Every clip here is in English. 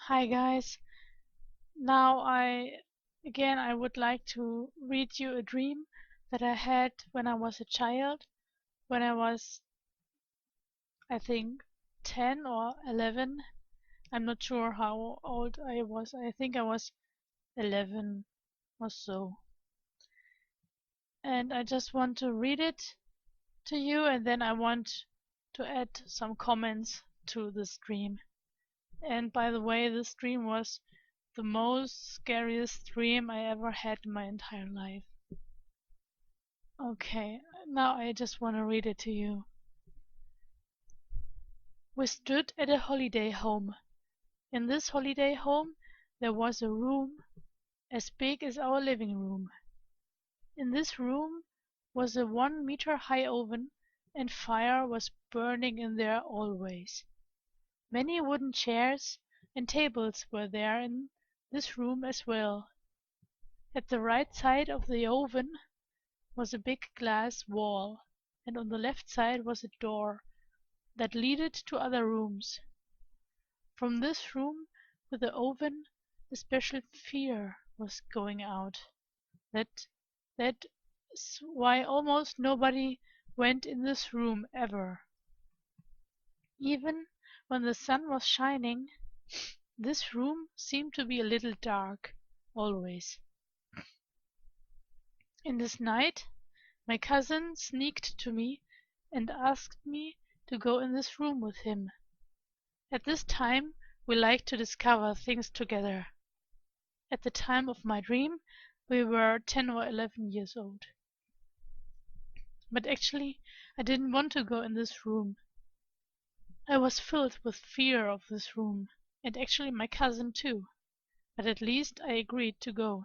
Hi guys. Now I would like to read you a dream that I had when I was a child, when I was I think 10 or 11. I'm not sure how old I was. I think I was 11 or so. And I just want to read it to you, and then I want to add some comments to this dream. And by the way, this dream was the most scariest dream I ever had in my entire life. Okay, now I just want to read it to you. We stood at a holiday home. In this holiday home there was a room as big as our living room. In this room was a 1 meter high oven, and fire was burning in there always. Many wooden chairs and tables were there in this room as well. At the right side of the oven was a big glass wall, and on the left side was a door that leaded to other rooms. From this room with the oven a special fear was going out. That's why almost nobody went in this room ever. Even when the sun was shining, this room seemed to be a little dark always. In this night my cousin sneaked to me and asked me to go in this room with him. At this time we liked to discover things together. At the time of my dream we were 10 or 11 years old. But actually I didn't want to go in this room. I was filled with fear of this room, and actually my cousin too. But at least I agreed to go.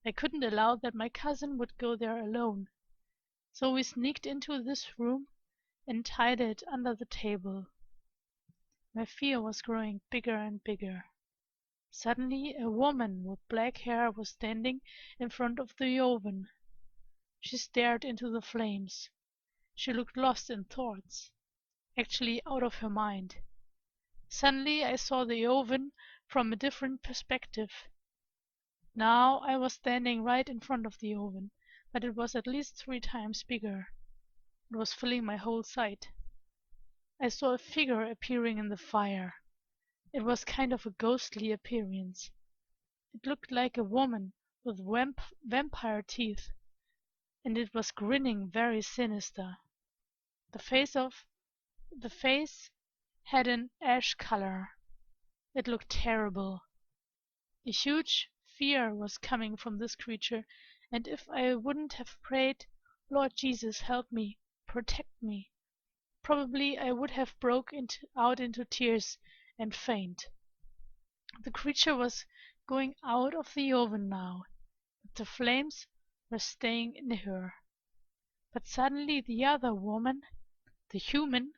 I couldn't allow that my cousin would go there alone. So we sneaked into this room and hid it under the table. My fear was growing bigger and bigger. Suddenly a woman with black hair was standing in front of the oven. She stared into the flames. She looked lost in thoughts, actually out of her mind. Suddenly I saw the oven from a different perspective. Now I was standing right in front of the oven, but it was at least 3 times bigger. It was filling my whole sight. I saw a figure appearing in the fire. It was kind of a ghostly appearance. It looked like a woman with vampire teeth, and it was grinning very sinister. The face had an ash color. It looked terrible. A huge fear was coming from this creature, and if I wouldn't have prayed, "Lord Jesus, help me, protect me," probably I would have out into tears and faint. The creature was going out of the oven now, but the flames were staying in her. But suddenly the other woman, the human,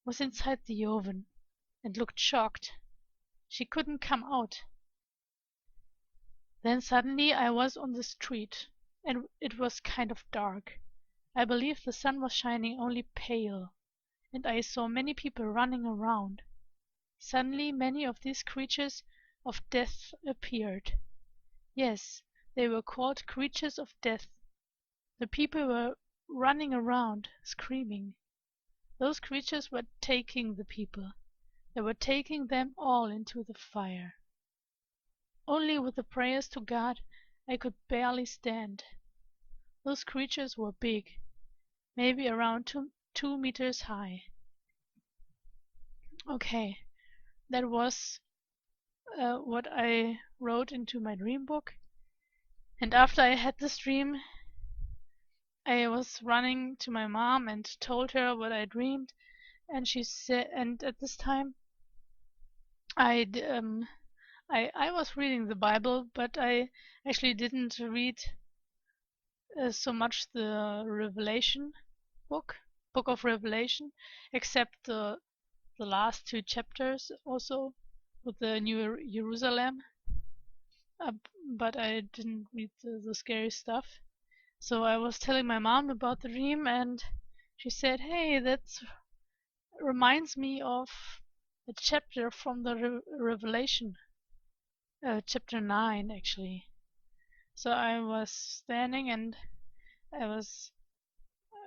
was inside the oven, and looked shocked. She couldn't come out. Then suddenly I was on the street, and it was kind of dark. I believe the sun was shining only pale, and I saw many people running around. Suddenly many of these creatures of death appeared. Yes, they were called creatures of death. The people were running around, screaming. Those creatures were taking the people. They were taking them all into the fire. Only with the prayers to God I could barely stand. Those creatures were big, maybe around 2 meters high. Okay, that was what I wrote into my dream book. And after I had this dream, I was running to my mom and told her what I dreamed, and she said, and at this time I was reading the Bible, but I actually didn't read so much the Revelation book of Revelation, except the last 2 chapters also with the New Jerusalem. But I didn't read the scary stuff. So I was telling my mom about the dream, and she said, "Hey, that reminds me of a chapter from the Revelation." chapter 9 actually. So I was standing and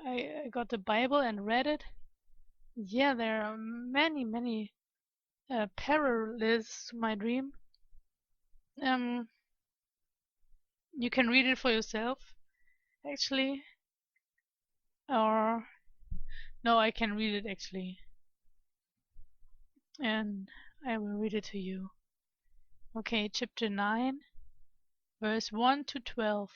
I got the Bible and read it. Yeah, there are many parallels to my dream. Um, you can read it for yourself, actually, or no, I can read it actually, and I will read it to you. Okay, chapter 9, verse 1 to 12.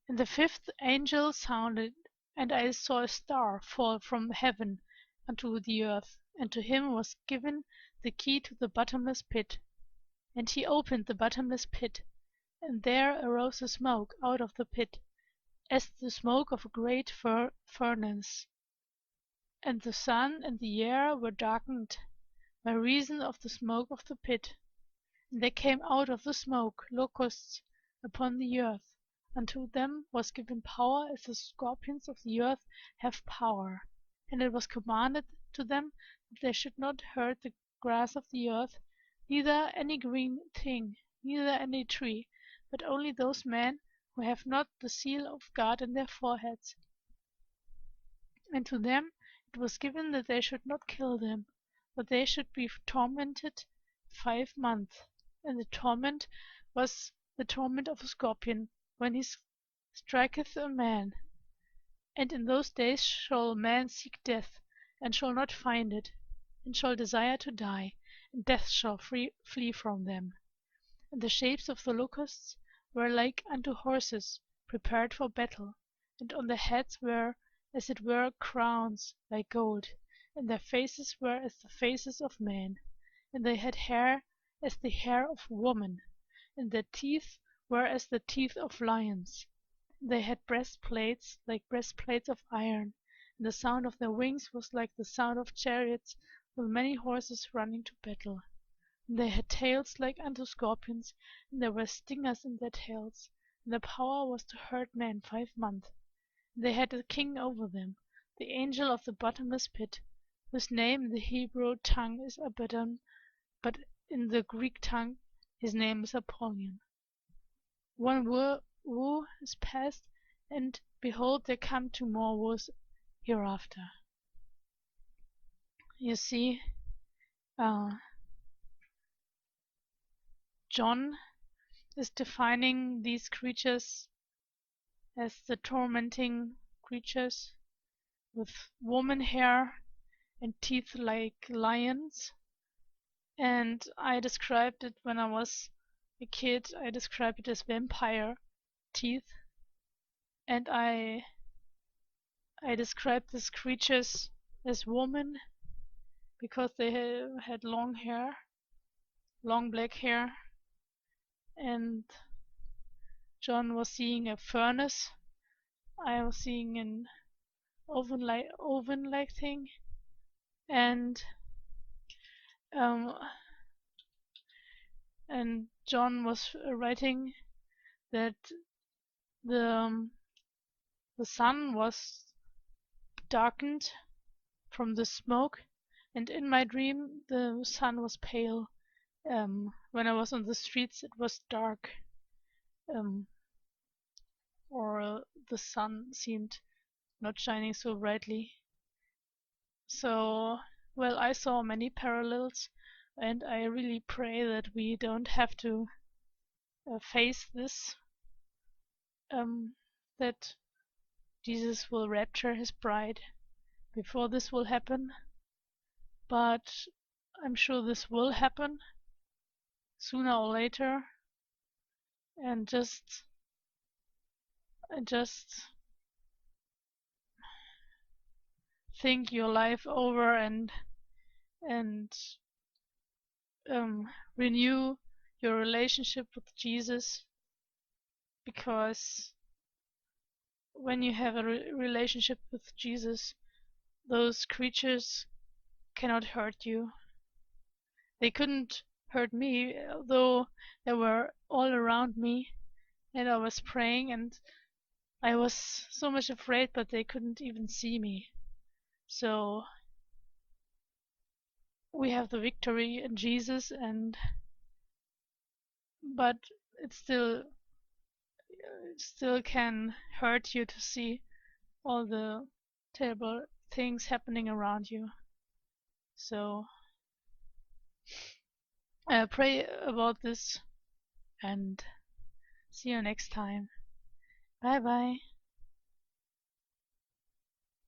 And the fifth angel sounded, and I saw a star fall from heaven unto the earth, and to him was given the key to the bottomless pit. And he opened the bottomless pit, and there arose a smoke out of the pit, as the smoke of a great furnace. And the sun and the air were darkened by reason of the smoke of the pit. And there came out of the smoke locusts upon the earth. Unto them was given power as the scorpions of the earth have power. And it was commanded to them that they should not hurt the grass of the earth, neither any green thing, neither any tree, but only those men who have not the seal of God in their foreheads. And to them it was given that they should not kill them, but they should be tormented 5 months. And the torment was the torment of a scorpion, when he striketh a man. And in those days shall man seek death, and shall not find it, and shall desire to die, and death shall flee from them. And the shapes of the locusts were like unto horses prepared for battle, and on their heads were as it were crowns like gold, and their faces were as the faces of men, and they had hair as the hair of women, and their teeth were as the teeth of lions. And they had breastplates like breastplates of iron, and the sound of their wings was like the sound of chariots with many horses running to battle. And they had tails like unto scorpions, and there were stingers in their tails, and their power was to hurt men 5 months. And they had a king over them, the angel of the bottomless pit, whose name in the Hebrew tongue is Abaddon, but in the Greek tongue his name is Apollyon. One woe is past, and behold, there come two more woes hereafter. You see, John is defining these creatures as the tormenting creatures with woman hair and teeth like lions. And I described it when I was a kid, I described it as vampire teeth. And I described these creatures as women because they had long hair, long black hair. And John was seeing a furnace. I was seeing an oven-like thing. And John was writing that the sun was darkened from the smoke, and in my dream the sun was pale. When I was on the streets it was dark, or the sun seemed not shining so brightly. So, well, I saw many parallels, and I really pray that we don't have to face this, that Jesus will rapture his bride before this will happen. But I'm sure this will happen sooner or later, and just think your life over and renew your relationship with Jesus, because when you have a relationship with Jesus, those creatures cannot hurt you. They couldn't hurt me, though they were all around me, and I was praying and I was so much afraid, but they couldn't even see me. So we have the victory in Jesus, and but it still can hurt you to see all the terrible things happening around you. So pray about this and see you next time. Bye bye.